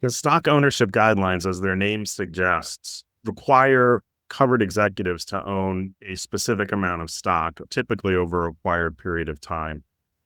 The stock ownership guidelines, as their name suggests, require covered executives to own a specific amount of stock, typically over a required period of time.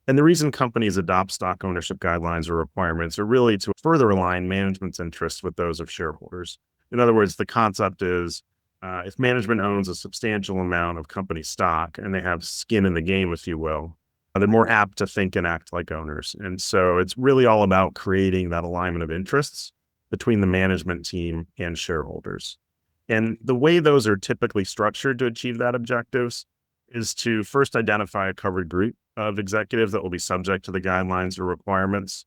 And the reason companies adopt stock ownership guidelines or requirements are really to further align management's interests with those of shareholders. In other words, the concept is if management owns a substantial amount of company stock and they have skin in the game, if you will, they're more apt to think and act like owners. And so it's really all about creating that alignment of interests between the management team and shareholders. And the way those are typically structured to achieve that objectives is to first identify a covered group of executives that will be subject to the guidelines or requirements.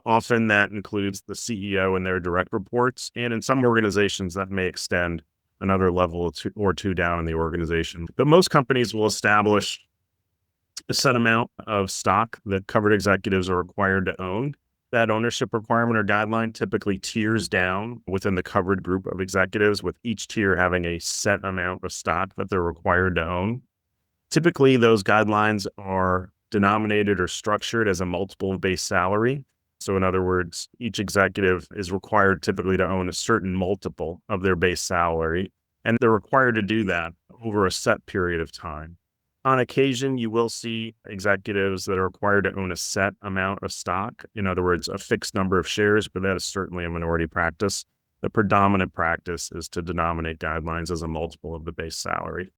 Often that includes the CEO and their direct reports. And in some organizations, that may extend another level or two down in the organization. But most companies will establish a set amount of stock that covered executives are required to own. That ownership requirement or guideline typically tiers down within the covered group of executives, with each tier having a set amount of stock that they're required to own. Typically, those guidelines are denominated or structured as a multiple of base salary. So in other words, each executive is required typically to own a certain multiple of their base salary, and they're required to do that over a set period of time. On occasion, you will see executives that are required to own a set amount of stock. In other words, a fixed number of shares, but that is certainly a minority practice. The predominant practice is to denominate guidelines as a multiple of the base salary.